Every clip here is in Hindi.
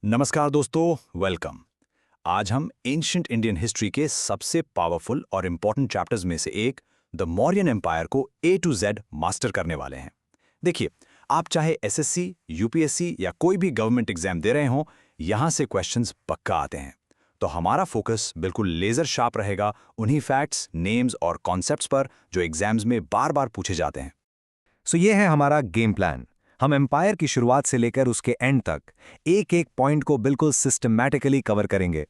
नमस्कार दोस्तों, वेलकम। आज हम एंशिएंट इंडियन हिस्ट्री के सबसे पावरफुल और इंपॉर्टेंट चैप्टर्स में से एक द मौर्यन एम्पायर को ए टू जेड मास्टर करने वाले हैं। देखिए, आप चाहे एसएससी, यूपीएससी या कोई भी गवर्नमेंट एग्जाम दे रहे हों, यहाँ से क्वेश्चंस पक्का आते हैं। तो हमारा फोकस बिल्कुल लेजर शार्प रहेगा उन्हीं फैक्ट्स, नेम्स और कॉन्सेप्ट्स पर जो एग्जाम्स में बार बार पूछे जाते हैं। सो ये है हमारा गेम प्लान। हम एम्पायर की शुरुआत से लेकर उसके एंड तक एक एक पॉइंट को बिल्कुल सिस्टमैटिकली कवर करेंगे।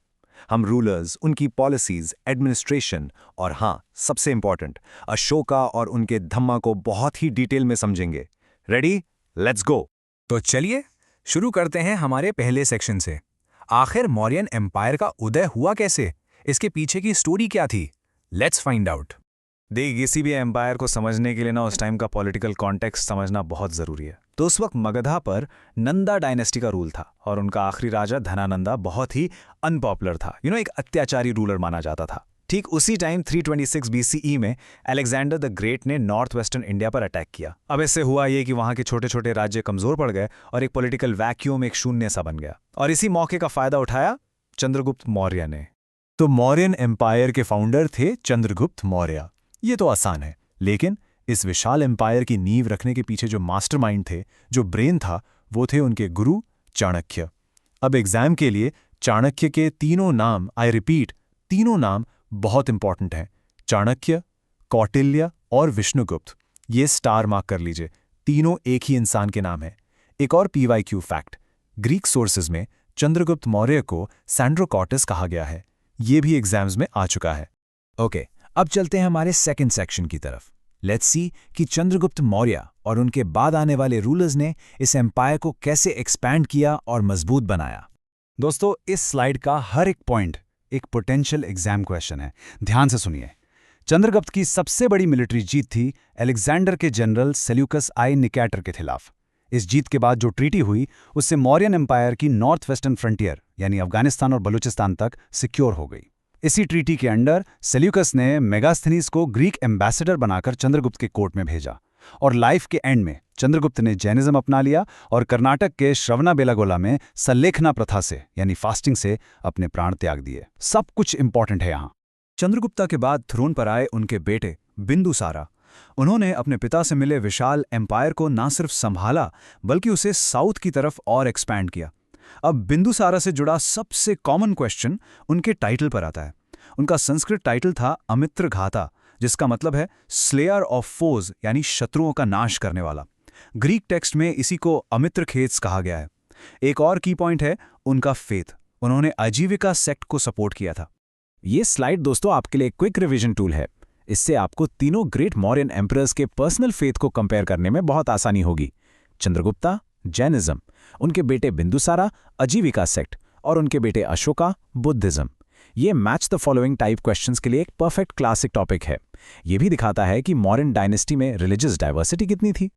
हम रूलर्स, उनकी पॉलिसीज, एडमिनिस्ट्रेशन और हाँ, सबसे इंपॉर्टेंट, अशोका और उनके धम्मा को बहुत ही डिटेल में समझेंगे। रेडी? Let's go. तो चलिए शुरू करते हैं हमारे पहले सेक्शन से। आखिर मौर्यन एम्पायर का उदय हुआ कैसे? इसके पीछे की स्टोरी क्या थी? Let's find out. देख, किसी भी एम्पायर को समझने के लिए ना उस टाइम का पॉलिटिकल कॉन्टेक्स्ट समझना बहुत ज़रूरी है। तो उस वक्त मगधा पर नंदा डायनेस्टी का रूल था और उनका आखिरी राजा धनानंदा बहुत ही अनपॉपुलर था। एक अत्याचारी रूलर माना जाता था। ठीक उसी टाइम 326 बीसीई में अलेक्जेंडर द ग्रेट ने नॉर्थ वेस्टर्न इंडिया पर अटैक किया। अब इससे हुआ ये कि वहाँ के छोटे छोटे राज्य कमज़ोर पड़ गए और एक पॉलिटिकल वैक्यूम, एक शून्य सा बन गया। और इसी मौके का फ़ायदा उठाया चंद्रगुप्त मौर्य ने। तो मौर्यन एम्पायर के फाउंडर थे चंद्रगुप्त मौर्य। ये तो आसान है, लेकिन इस विशाल एम्पायर की नींव रखने के पीछे जो मास्टरमाइंड थे, जो ब्रेन था, वो थे उनके गुरु चाणक्य। अब एग्जाम के लिए चाणक्य के तीनों नाम, आई रिपीट, तीनों नाम बहुत इंपॉर्टेंट हैं। चाणक्य, कौटिल्य और विष्णुगुप्त। ये स्टार मार्क कर लीजिए, तीनों एक ही इंसान के नाम हैं। एक और पीवाईक्यू फैक्ट, ग्रीक सोर्सेज में चंद्रगुप्त मौर्य को सैंड्रोकॉटस कहा गया है। ये भी एग्जाम्स में आ चुका है। ओके, अब चलते हैं हमारे सेकंड सेक्शन की तरफ। लेट्स सी कि चंद्रगुप्त मौर्य और उनके बाद आने वाले रूलर्स ने इस एम्पायर को कैसे एक्सपैंड किया और मजबूत बनाया। दोस्तों, इस स्लाइड का हर एक पॉइंट एक पोटेंशियल एग्जाम क्वेश्चन है। ध्यान से सुनिए। चंद्रगुप्त की सबसे बड़ी मिलिट्री जीत थी अलेक्जेंडर के जनरल सेल्यूकस आई निकेटर के खिलाफ। इस जीत के बाद जो ट्रीटी हुई, उससे मौर्यन एम्पायर की नॉर्थ वेस्टर्न फ्रंटियर यानी अफगानिस्तान और बलूचिस्तान तक सिक्योर हो गई। इसी ट्रीटी के अंडर सेल्यूकस ने मेगास्थनीज को ग्रीक एम्बेसडर बनाकर चंद्रगुप्त के कोर्ट में भेजा। और लाइफ के एंड में चंद्रगुप्त ने जैनिज्म अपना लिया और कर्नाटक के श्रवणबेलागोला में सल्लेखना प्रथा से यानी फास्टिंग से अपने प्राण त्याग दिए। सब कुछ इंपॉर्टेंट है यहाँ। चंद्रगुप्ता के बाद थ्रोन पर आए उनके बेटे बिंदुसारा। उन्होंने अपने पिता से मिले विशाल एम्पायर को न सिर्फ संभाला, बल्कि उसे साउथ की तरफ और एक्सपैंड किया। अब बिंदुसारा से जुड़ा सबसे कॉमन क्वेश्चन उनके टाइटल पर आता है। उनका संस्कृत टाइटल था अमित्रघाता, जिसका मतलब है स्लेयर ऑफ फोज यानी शत्रुओं का नाश करने वाला। ग्रीक टेक्स्ट में इसी को अमित्रखेत्स कहा गया है। एक और की पॉइंट है उनका फेथ। उन्होंने आजीविका सेक्ट को सपोर्ट किया था। ये स्लाइड दोस्तों आपके लिए क्विक रिवीजन टूल है। इससे आपको तीनों ग्रेट मौर्यन एम्परर्स के पर्सनल फेथ को कंपेयर करने में बहुत आसानी होगी। चंद्रगुप्ता, जैनिज्म, उनके बेटे बिंदुसारा, आजीविका सेक्ट और उनके बेटे अशोका, बुद्धिज्म। ये match the following type questions के लिए एक परफेक्ट क्लासिक टॉपिक है। ये भी दिखाता है कि मौर्यन डायनेस्टी में रिलीजियस डाइवर्सिटी कितनी थी।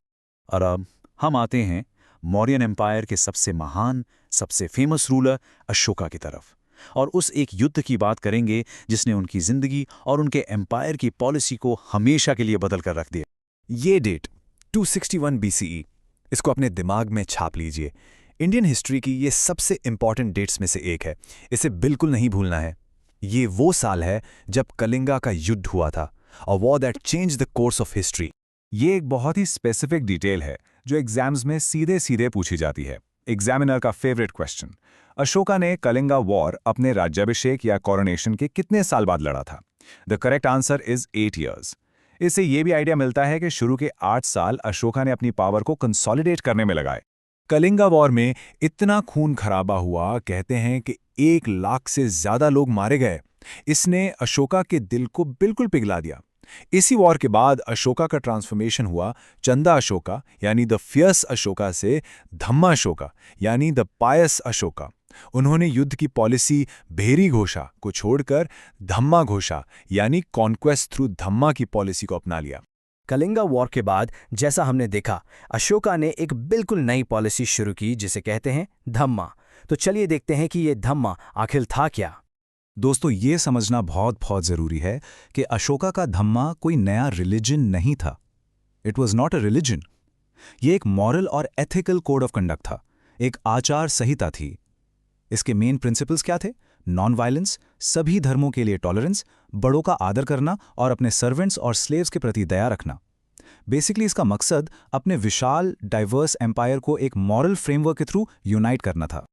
और अब हम आते हैं मौर्यन एम्पायर के सबसे महान, सबसे फेमस रूलर अशोका की तरफ, और उस एक युद्ध की बात करेंगे जिसने उनकी जिंदगी और उनके एम्पायर की पॉलिसी को हमेशा के लिए बदल कर रख दिया। ये डेट 261 बीसीई, इसको अपने दिमाग में छाप लीजिए। इंडियन हिस्ट्री की ये सबसे इंपॉर्टेंट डेट्स में से एक है। इसे बिल्कुल नहीं भूलना है। ये वो साल है जब कलिंगा का युद्ध हुआ था, a war that change the course of history. ये एक बहुत ही स्पेसिफिक डिटेल है जो एग्जाम्स में सीधे सीधे पूछी जाती है। एग्जामिनर का फेवरेट क्वेश्चन, अशोका ने कलिंगा वॉर अपने राज्याभिषेक या कोरोनेशन के कितने साल बाद लड़ा था? The correct answer is 8 years। इससे ये भी आइडिया मिलता है कि शुरू के 8 साल अशोका ने अपनी पावर को कंसोलिडेट करने में लगाए। कलिंगा वॉर में इतना खून खराबा हुआ, कहते हैं कि 1 लाख से ज्यादा लोग मारे गए। इसने अशोका के दिल को बिल्कुल पिघला दिया। इसी वॉर के बाद अशोका का ट्रांसफॉर्मेशन हुआ चंदा अशोका यानी द फियर्स अशोका से धम्मा अशोका यानी द पायस अशोका। उन्होंने युद्ध की पॉलिसी भेरी घोषा को छोड़कर धम्मा घोषा यानी कॉन्क्वेस्ट थ्रू धम्मा की पॉलिसी को अपना लिया। कलिंगा वॉर के बाद जैसा हमने देखा, अशोका ने एक बिल्कुल नई पॉलिसी शुरू की जिसे कहते हैं धम्मा। तो चलिए देखते हैं कि ये धम्मा आखिर था क्या। दोस्तों, ये समझना बहुत बहुत ज़रूरी है कि अशोका का धम्मा कोई नया रिलीजन नहीं था। It was not a religion. ये एक मॉरल और एथिकल कोड ऑफ कंडक्ट था, एक आचार संहिता थी। इसके मेन प्रिंसिपल्स क्या थे? नॉन वायलेंस, सभी धर्मों के लिए टॉलरेंस, बड़ों का आदर करना और अपने सर्वेंट्स और स्लेव्स के प्रति दया रखना। बेसिकली इसका मकसद अपने विशाल डाइवर्स एम्पायर को एक मॉरल फ्रेमवर्क के थ्रू यूनाइट करना था।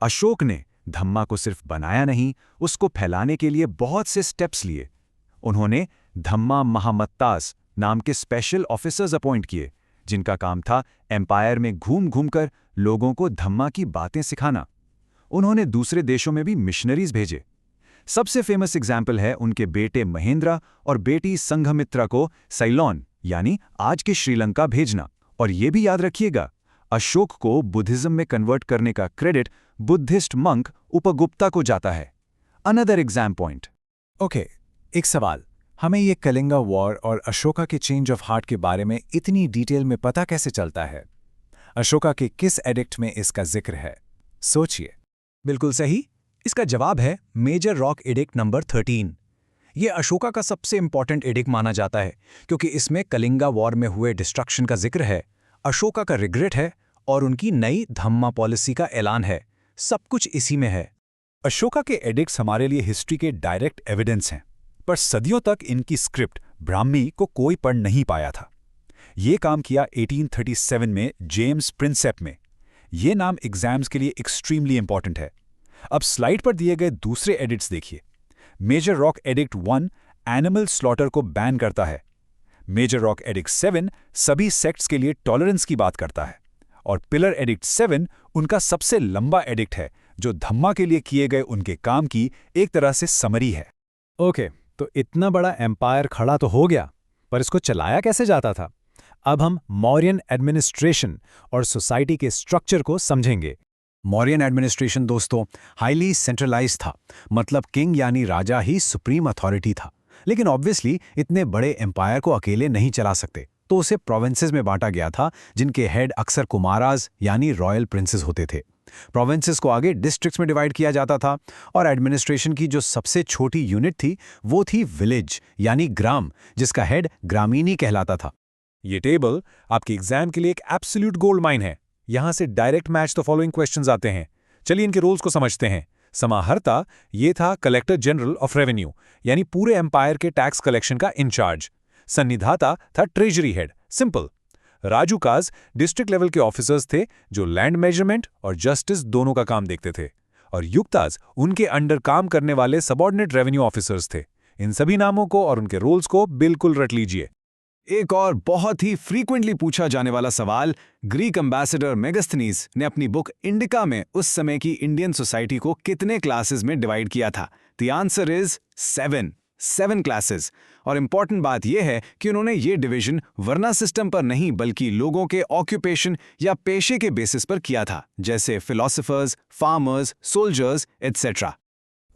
अशोक ने धम्मा को सिर्फ बनाया नहीं, उसको फैलाने के लिए बहुत से स्टेप्स लिए। उन्होंने धम्मा महामत्तास नाम के स्पेशल ऑफिसर्स अपॉइंट किए, जिनका काम था एम्पायर में घूम घूम कर लोगों को धम्मा की बातें सिखाना। उन्होंने दूसरे देशों में भी मिशनरीज भेजे। सबसे फेमस एग्जाम्पल है उनके बेटे महेंद्र और बेटी संघमित्रा को साइलोन यानी आज के श्रीलंका भेजना। और ये भी याद रखिएगा, अशोक को बुद्धिज्म में कन्वर्ट करने का क्रेडिट बुद्धिस्ट मंक उपगुप्ता को जाता है। Another exam point. ओके, एक सवाल, हमें ये कलिंगा वॉर और अशोका के चेंज ऑफ हार्ट के बारे में इतनी डिटेल में पता कैसे चलता है? अशोका के किस एडिक्ट में इसका जिक्र है? सोचिए। बिल्कुल सही। इसका जवाब है मेजर रॉक एडिक्ट नंबर 13। ये अशोका का सबसे इंपॉर्टेंट एडिक्ट माना जाता है क्योंकि इसमें कलिंगा वॉर में हुए डिस्ट्रक्शन का जिक्र है, अशोका का रिग्रेट है और उनकी नई धम्मा पॉलिसी का ऐलान है। सब कुछ इसी में है। अशोका के एडिक्ट्स हमारे लिए हिस्ट्री के डायरेक्ट एविडेंस हैं, पर सदियों तक इनकी स्क्रिप्ट ब्राह्मी को कोई पढ़ नहीं पाया था। ये काम किया 1837 में जेम्स प्रिंसेप में। ये नाम एग्जाम्स के लिए एक्सट्रीमली इंपॉर्टेंट है। अब स्लाइड पर दिए गए दूसरे एडिक्ट्स देखिए। Major rock edict 1 animal slaughter को बैन करता है। मेजर रॉक एडिक्ट 7 सभी सेक्ट्स के लिए टॉलरेंस की बात करता है। और पिलर एडिक्ट 7 उनका सबसे लंबा एडिक्ट है, जो धम्मा के लिए किए गए उनके काम की एक तरह से समरी है। ओके, तो इतना बड़ा एम्पायर खड़ा तो हो गया, पर इसको चलाया कैसे जाता था? अब हम मौर्यन एडमिनिस्ट्रेशन और सोसाइटी के स्ट्रक्चर को समझेंगे। मौर्यन एडमिनिस्ट्रेशन दोस्तों हाईली सेंट्रलाइज था, मतलब किंग यानी राजा ही सुप्रीम अथॉरिटी था। लेकिन ऑब्वियसली इतने बड़े एम्पायर को अकेले नहीं चला सकते, तो उसे प्रोविंसेस में बांटा गया था, जिनके हेड अक्सर कुमाराज यानी रॉयल प्रिंसेस होते थे। प्रोविंसेस को आगे डिस्ट्रिक्ट्स में डिवाइड किया जाता था और एडमिनिस्ट्रेशन की जो सबसे छोटी यूनिट थी वो थी विलेज यानी ग्राम, जिसका हेड ग्रामीणी कहलाता था। ये टेबल आपके एग्जाम के लिए एक एब्सोल्यूट गोल्ड माइन है। यहां से direct match the following questions आते हैं। चलिए इनके रोल्स को समझते हैं। समाहर्ता ये था कलेक्टर जनरल ऑफ रेवेन्यू, यानी पूरे एम्पायर के टैक्स कलेक्शन का इंचार्ज। सन्निधाता था ट्रेजरी हेड, सिंपल। राजुकाज डिस्ट्रिक्ट लेवल के ऑफिसर्स थे जो लैंड मेजरमेंट और जस्टिस दोनों का काम देखते थे। और युक्ताज उनके अंडर काम करने वाले सबऑर्डिनेट रेवेन्यू ऑफिसर्स थे। इन सभी नामों को और उनके रोल्स को बिल्कुल रट लीजिए। एक और बहुत ही फ्रीक्वेंटली पूछा जाने वाला सवाल, ग्रीक एम्बेसडर मेगास्थनीज ने अपनी बुक इंडिका में उस समय की इंडियन सोसाइटी को कितने क्लासेस में डिवाइड किया था? The answer is 7 classes. और इंपॉर्टेंट बात यह है कि उन्होंने ये डिवीजन वर्ना सिस्टम पर नहीं बल्कि लोगों के ऑक्यूपेशन या पेशे के बेसिस पर किया था, जैसे philosophers, farmers, soldiers etcetera.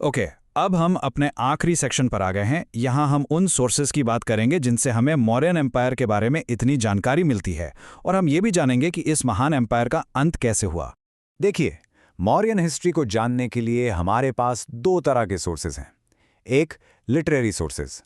Okay, अब हम अपने आखिरी सेक्शन पर आ गए हैं। यहाँ हम उन सोर्सेज की बात करेंगे जिनसे हमें मौर्यन एम्पायर के बारे में इतनी जानकारी मिलती है, और हम ये भी जानेंगे कि इस महान एम्पायर का अंत कैसे हुआ। देखिए, मौर्यन हिस्ट्री को जानने के लिए हमारे पास 2 तरह के सोर्सेज हैं। एक, लिटरेरी सोर्सेज।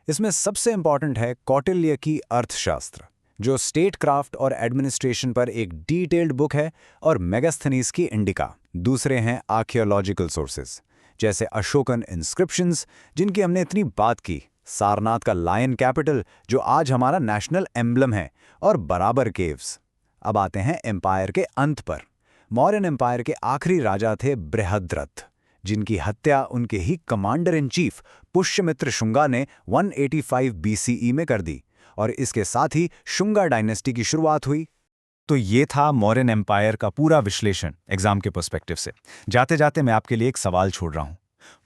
इसमें सबसे इंपॉर्टेंट है कौटिल्य की अर्थशास्त्र, जो स्टेट क्राफ्ट और एडमिनिस्ट्रेशन पर एक डिटेल्ड बुक है, और मेगास्थनीज की इंडिका। दूसरे हैं आर्कियोलॉजिकल सोर्सेज, जैसे अशोकन इंस्क्रिप्शंस, जिनकी हमने इतनी बात की, सारनाथ का लायन कैपिटल जो आज हमारा नेशनल एम्ब्लम है, और बराबर केव्स। अब आते हैं एम्पायर के अंत पर। मौर्यन एम्पायर के आखिरी राजा थे बृहद्रथ, जिनकी हत्या उनके ही commander in chief Pushyamitra Shunga ने 185 BCE में कर दी, और इसके साथ ही शुंगा डायनेस्टी की शुरुआत हुई। तो ये था मौर्यन एम्पायर का पूरा विश्लेषण एग्जाम के पर्सपेक्टिव से। जाते जाते मैं आपके लिए एक सवाल छोड़ रहा हूं।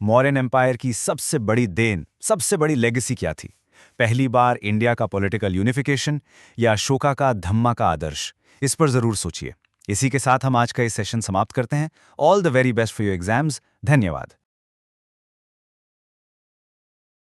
मौर्यन एम्पायर की सबसे बड़ी देन, सबसे बड़ी लेगेसी क्या थी? पहली बार इंडिया का पॉलिटिकल यूनिफिकेशन या अशोका का धम्मा का आदर्श? इस पर जरूर सोचिए। इसी के साथ हम आज का इस सेशन समाप्त करते हैं। All the very best for your exams. धन्यवाद।